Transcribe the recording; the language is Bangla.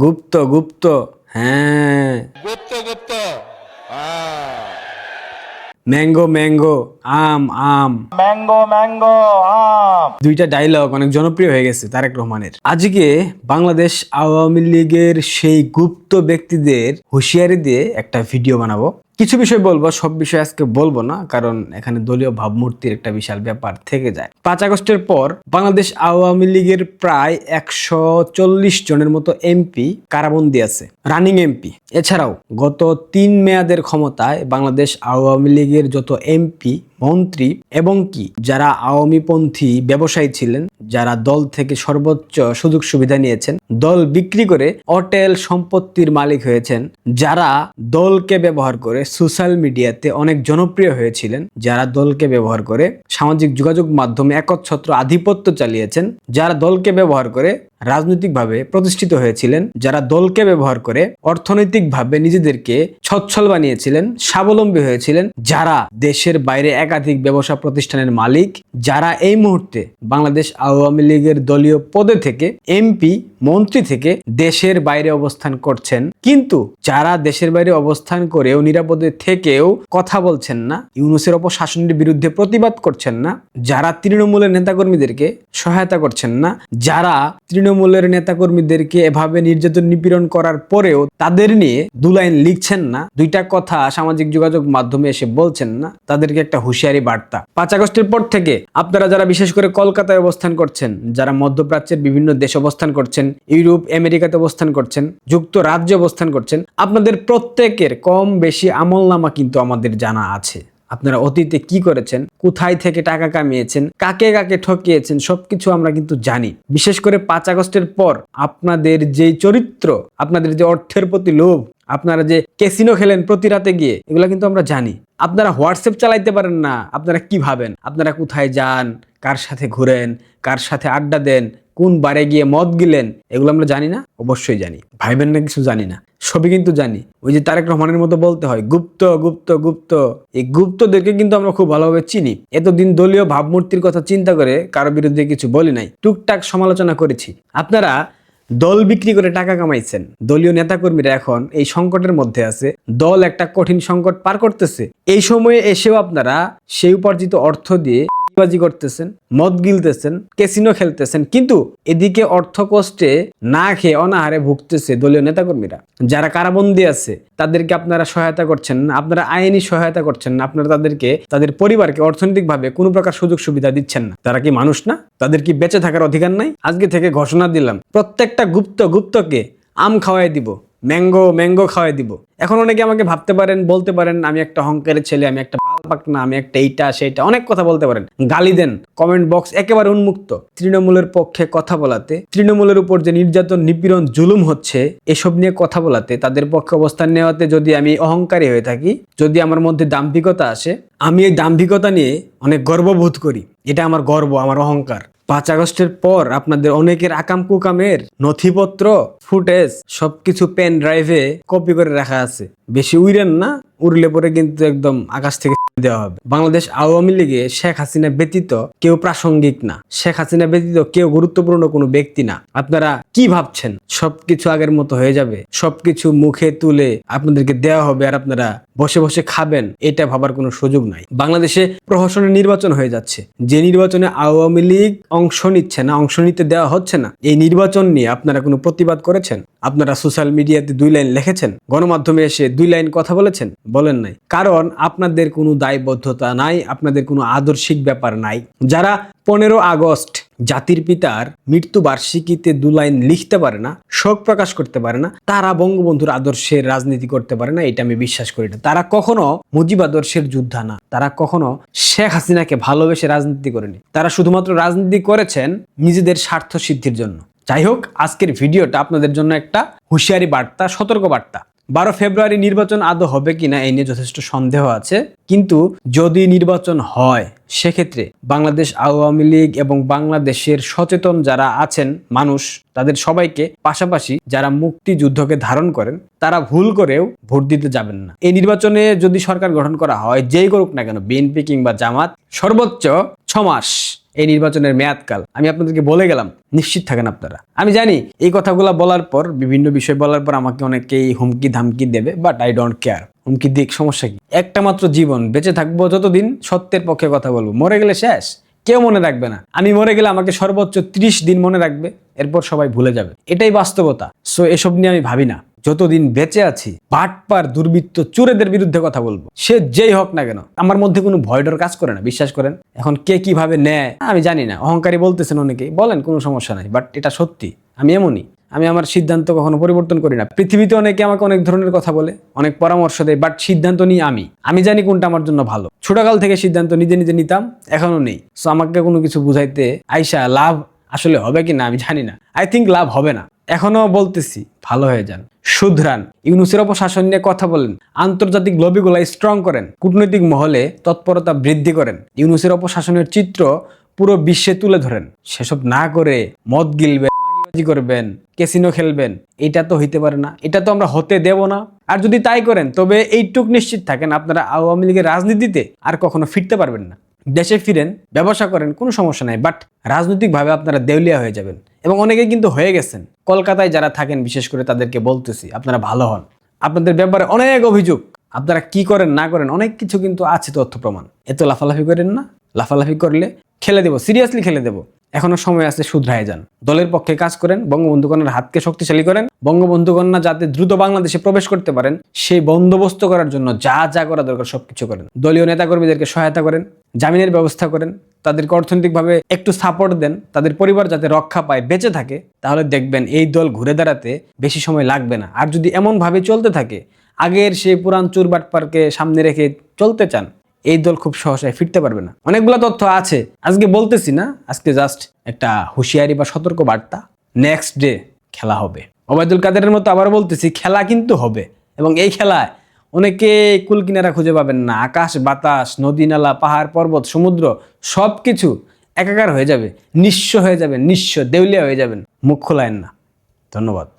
গুপ্ত গুপ্ত হ্যাঁ, গুপ্ত গুপ্ত ম্যাঙ্গো ম্যাঙ্গো, আম আম, ম্যাঙ্গো ম্যাঙ্গো আম। দুইটা ডায়লগ অনেক জনপ্রিয় হয়ে গেছে তারেক রহমানের। আজকে বাংলাদেশ আওয়ামী লীগের সেই গুপ্ত ব্যক্তিদের হুঁশিয়ারি দিয়ে একটা ভিডিও বানাবো। কিছু বিষয় বলবো, সব বিষয় আজকে বলবো না, কারণ এখানে দলীয় ভাবমূর্তির একটা বিশাল ব্যাপার থেকে যায়। 5 আগস্টের পর বাংলাদেশ আওয়ামী লীগের প্রায় 140 জনের মতো এমপি কারাবন্দী আছে, রানিং এমপি। এছাড়াও গত 3 মেয়াদের ক্ষমতায় বাংলাদেশ আওয়ামী লীগের যত এমপি, মন্ত্রী এবং কি যারা আওয়ামীপন্থী ব্যবসায়ী ছিলেন, যারা দল থেকে সর্বোচ্চ সুযোগ সুবিধা নিয়েছেন, দল বিক্রি করে অটেল সম্পত্তির মালিক হয়েছেন, যারা দলকে ব্যবহার করে সোশ্যাল মিডিয়াতে অনেক জনপ্রিয় হয়েছিলেন, যারা দলকে ব্যবহার করে সামাজিক যোগাযোগ মাধ্যমে একচ্ছত্র আধিপত্য চালিয়েছেন, যারা দলকে ব্যবহার করে রাজনৈতিকভাবে প্রতিষ্ঠিত হয়েছিলেন, যারা দলকে ব্যবহার করে অর্থনৈতিকভাবে নিজেদেরকে সচ্ছল বানিয়েছিলেন, স্বাবলম্বী হয়েছিলেন, যারা দেশের বাইরে একাধিক ব্যবসা প্রতিষ্ঠানের মালিক, যারা এই মুহূর্তে বাংলাদেশ আওয়ামী লীগের দলীয় পদে থেকে এমপি, মন্ত্রী থেকে দেশের বাইরে অবস্থান করছেন, কিন্তু যারা দেশের বাইরে অবস্থান করেও নিরাপদে থেকেও কথা বলছেন না, ইউনূসের অপশাসনের বিরুদ্ধে প্রতিবাদ করছেন না, যারা তৃণমূলের নেতাকর্মীদেরকে সহায়তা করছেন না, যারা তৃণমূলের নেতাকর্মীদেরকে এভাবে নির্যাতন নিপীড়ন করার পরেও তাদের নিয়ে 2 লাইন লিখছেন না, 2টা কথা সামাজিক যোগাযোগ মাধ্যমে এসে বলছেন না, তাদেরকে একটা হুঁশিয়ারি বার্তা। 5 আগস্টের পর থেকে আপনারা যারা বিশেষ করে কলকাতায় অবস্থান করছেন, যারা মধ্যপ্রাচ্যের বিভিন্ন দেশে অবস্থান করছেন, ইউরোপ আমেরিকাতে অবস্থান করছেন, যুক্তরাজ্যে অবস্থান করছেন, আপনাদের প্রত্যেকের কম বেশি আমলনামা কিন্তু আমাদের জানা আছে। আপনারা অতীতে কি করেছেন, কোথায় থেকে টাকা কামিয়েছেন, কাকে কাকে ঠকিয়েছেন, সবকিছু আমরা কিন্তু জানি। বিশেষ করে 5 আগস্টের পর আপনাদের যে চরিত্র, আপনাদের যে অর্থের প্রতি লোভ, আপনারা যে ক্যাসিনো খেলেন প্রতি রাতে গিয়ে, এগুলো কিন্তু আমরা জানি। আপনারা হোয়াটসঅ্যাপ চালাইতে পারেন না, আপনারা কি ভাবেন, আপনারা কোথায় যান, কার সাথে ঘুরেন, কার সাথে আড্ডা দেন, কোন বারে গিয়ে মদ গিলেন, এগুলো আমরা জানি না? অবশ্যই জানি। ভাইবেন না কিছু জানি না, সবই কিন্তু জানি। ওই যে তারেক রহমানের মতো বলতে হয় গুপ্ত গুপ্ত গুপ্ত, এই গুপ্তদেরকে কিন্তু আমরা খুব ভালোভাবে চিনি। এতদিন দলীয় ভাবমূর্তির কথা চিন্তা করে কারো বিরুদ্ধে কিছু বলি নাই, টুকটাক সমালোচনা করেছি। আপনারা দল বিক্রি করে টাকা কামাইছেন, দলীয় নেতাকর্মীরা এখন এই সংকটের মধ্যে আছে, দল একটা কঠিন সংকট পার করতেছে। এই সময়ে এসেও আপনারা সেই উপার্জিত অর্থ দিয়ে বাজি করতেছেন, মদ গিলতেছেন, ক্যাসিনো খেলতেছেন, কিন্তু এদিকে অর্থ কষ্টে না খেয়ে অনাহারে ভুগতেছে দলীয় নেতাকর্মীরা। যারা কারাবন্দী আছে তাদেরকে আপনারা সহায়তা করছেন না, আপনারা আইনি সহায়তা করছেন না, আপনারা তাদেরকে, তাদের পরিবারকে অর্থনৈতিকভাবে কোনো প্রকার সুযোগ সুবিধা দিচ্ছেন না। তারা কি মানুষ না? তাদের কি বেঁচে থাকার অধিকার নাই? আজকে থেকে ঘোষণা দিলাম, প্রত্যেকটা গুপ্তকে আম খাওয়াই দিব, ম্যাঙ্গো ম্যাঙ্গো খাওয়াই দিব। এখন অনেকে আমাকে ভাবতে পারেন, বলতে পারেন আমি একটা অহংকারের ছেলে, আমি একটা না, আমি একটা এইটা সেইটা, অনেক কথা বলতে পারেন, গালি দেন, কমেন্ট বক্স একেবারে উন্মুক্ত। তৃণমূলের পক্ষে কথা বলাতে, তৃণমূলের উপর যে নির্যাতন নিপীড়ন জুলুম হচ্ছে এসব নিয়ে কথা বলাতে, তাদের পক্ষে অবস্থান নেওয়াতে যদি আমি অহংকারী হয়ে থাকি, যদি আমার মধ্যে দাম্ভিকতা আসে, আমি এই দাম্ভিকতা নিয়ে অনেক গর্ববোধ করি। এটা আমার গর্ব, আমার অহংকার। 5 আগস্টের পর আপনাদের অনেকের আকাম কুকামের নথিপত্র, ফুটেজ সবকিছু পেন ড্রাইভে কপি করে রাখা আছে। বেশি উড়েন না, উড়লে পরে কিন্তু একদম আকাশ থেকে দেওয়া হবে। বাংলাদেশ আওয়ামী লীগে শেখ হাসিনা ব্যতীত কেউ প্রাসঙ্গিক না, শেখ হাসিনা ব্যতীত কেউ গুরুত্বপূর্ণ কোনো ব্যক্তি না। আপনারা কি ভাবছেন সবকিছু আগের মতো হয়ে যাবে, সবকিছু মুখে তুলে আপনাদেরকে দেওয়া হবে আর আপনারা বসে বসে খাবেন? এটা ভাবার কোনো সুযোগ নাই। বাংলাদেশে প্রহসনের নির্বাচন হয়ে যাচ্ছে, যে নির্বাচনে আওয়ামী লীগ অংশ নিচ্ছে না, অংশ নিতে দেওয়া হচ্ছে না। এই নির্বাচন নিয়ে আপনারা কোনো প্রতিবাদ করেছেন? আপনারা সোশ্যাল মিডিয়াতে 2 লাইন লিখেছেন? গণমাধ্যমে এসে 2 লাইন কথা বলেছেন? বলেন নাই। কারণ আপনাদের কোনো দায়বদ্ধতা নাই, আপনাদের কোনো আদর্শিক ব্যাপার নাই। যারা 15 আগস্ট জাতির পিতার মৃত্যুবার্ষিকীতে 2 লাইন লিখতে পারে না, শোক প্রকাশ করতে পারে না, তারা বঙ্গবন্ধুর আদর্শের রাজনীতি করতে পারে না, এটা আমি বিশ্বাস করি না। তারা কখনো মুজিব আদর্শের যোদ্ধা না, তারা কখনো শেখ হাসিনাকে ভালোবেসে রাজনীতি করেনি। তারা শুধুমাত্র রাজনীতি করেছেন নিজেদের স্বার্থ সিদ্ধির জন্য। যাই হোক, আজকের ভিডিওটা আপনাদের জন্য একটা হুঁশিয়ারি বার্তা, সতর্ক বার্তা। 12 ফেব্রুয়ারি নির্বাচন আদৌ হবে কিনা এই নিয়ে যথেষ্ট সন্দেহ আছে, কিন্তু যদি নির্বাচন হয় সেক্ষেত্রে বাংলাদেশ আওয়ামী লীগ এবং বাংলাদেশের সচেতন যারা আছেন মানুষ, তাদের সবাইকে, পাশাপাশি যারা মুক্তিযুদ্ধকে ধারণ করেন, তারা ভুল করেও ভোট দিতে যাবেন না। এই নির্বাচনে যদি সরকার গঠন করা হয়, যেই করুক না কেন, বিএনপি কিংবা জামাত, সর্বোচ্চ 6 মাস এই নির্বাচনের মেয়াদকাল। আমি আপনাদেরকে বলে গেলাম, নিশ্চিত থাকেন আপনারা। আমি জানি এই কথাগুলো বলার পর, বিভিন্ন বিষয় বলার পর আমাকে অনেকেই হুমকি ধামকি দেবে, বাট আই ডোন্ট কেয়ার। হুমকি দিক, সমস্যা কি? একটা মাত্র জীবন, বেঁচে থাকবো যতদিন সত্যের পক্ষে কথা বলবো। মরে গেলে শেষ, কেউ মনে রাখবে না। আমি মরে গেলে আমাকে সর্বোচ্চ 30 দিন মনে রাখবে, এরপর সবাই ভুলে যাবে। এটাই বাস্তবতা। সো এসব নিয়ে আমি ভাবি না। যতদিন বেঁচে আছি বাটপার, দুর্বৃত্ত, চোরেদের বিরুদ্ধে কথা বলবো, সে যেই হোক না কেন। আমার মধ্যে কোনো ভয় ডর কাজ করে না, বিশ্বাস করেন। এখন কে কিভাবে নেয় আমি জানি না। অহংকারী বলতেছেন অনেকেই, বলেন, কোনো সমস্যা নাই, বাট এটা সত্যি। আমি এমনই। আমি আমার সিদ্ধান্ত কখনো পরিবর্তন করি না। পৃথিবীতে অনেকে আমাকে অনেক ধরনের কথা বলে, অনেক পরামর্শ দেয়, বাট সিদ্ধান্ত নিই আমি জানি কোনটা আমার জন্য ভালো। ছোটকাল থেকে সিদ্ধান্ত নিজে নিজে নিতাম, এখনো নেই। সো আমাকে কোনো কিছু বুঝাইতে আইসা লাভ আসলে হবে কি না আমি জানি না। আই থিঙ্ক লাভ হবে না। এখনো বলতেছি, ভালো হয়ে যান, শুধরান। ইউনূসের অপশাসন নিয়ে কথা বলেন, আন্তর্জাতিক লবিগুলা স্ট্রং করেন, কূটনৈতিক মহলে তৎপরতা বৃদ্ধি করেন, ইউনূসের অপশাসনের চিত্র পুরো বিশ্বে তুলে ধরেন। সেসব না করে মদ গিলবেন, করবেন, ক্যাসিনো খেলবেন, এটা তো হইতে পারে না। এটা তো আমরা হতে দেব না। আর যদি তাই করেন, তবে এইটুক নিশ্চিত থাকেন, আপনারা আওয়ামী লীগের রাজনীতিতে আর কখনো ফিরতে পারবেন না। দেশে ফিরেন, ব্যবসা করেন, কোনো সমস্যা নাই, বাট রাজনৈতিকভাবে আপনারা দেউলিয়া হয়ে যাবেন। এবং অনেকে কিন্তু হয়ে গেছেন। কলকাতায় যারা থাকেন, বিশেষ করে তাদেরকে বলতেছি, আপনারা ভালো হন। আপনাদের ব্যাপারে অনেক অভিযোগ, আপনারা কি করেন না করেন, অনেক কিছু কিন্তু আছে, তথ্য প্রমাণ। এত লাফালাফি করেন না। লাফালাফি করলে খেলে দেবো, সিরিয়াসলি খেলে দেবো। এখনো সময় আছে, শুধরায় যান। দলের পক্ষে কাজ করেন, বঙ্গবন্ধু কন্যার হাতকে শক্তিশালী করেন। বঙ্গবন্ধু কন্যা যাতে দ্রুত বাংলাদেশে প্রবেশ করতে পারেন, সেই বন্দোবস্ত করার জন্য যা যা করা দরকার সবকিছু করেন। দলীয় নেতাকর্মীদেরকে সহায়তা করেন, জামিনের ব্যবস্থা করেন, তাদেরকে অর্থনৈতিকভাবে একটু সাপোর্ট দেন, তাদের পরিবার যাতে রক্ষা পায়, বেঁচে থাকে। তাহলে দেখবেন এই দল ঘুরে দাঁড়াতে বেশি সময় লাগবে না। আর যদি এমনভাবে চলতে থাকে, আগের সেই পুরান চুরবাটপারকে সামনে রেখে চলতে চান, এই দল খুব সহসায় ফিরতে পারবে না। অনেকগুলো তথ্য আছে, আজকে বলতেছি না। আজকে জাস্ট একটা হুঁশিয়ারি বা সতর্ক বার্তা। নেক্সট ডে খেলা হবে। ওবায়দুল কাদেরের মতো আবার বলতেছি, খেলা কিন্তু হবে। এবং এই খেলায় অনেকে কুল কিনারা খুঁজে পাবেন না। আকাশ বাতাস, নদী নালা, পাহাড় পর্বত, সমুদ্র সবকিছু একাকার হয়ে যাবে, নিঃস্ব হয়ে যাবেন, নিঃস্ব, দেউলিয়া হয়ে যাবেন। মুখ খোলায়েন না। ধন্যবাদ।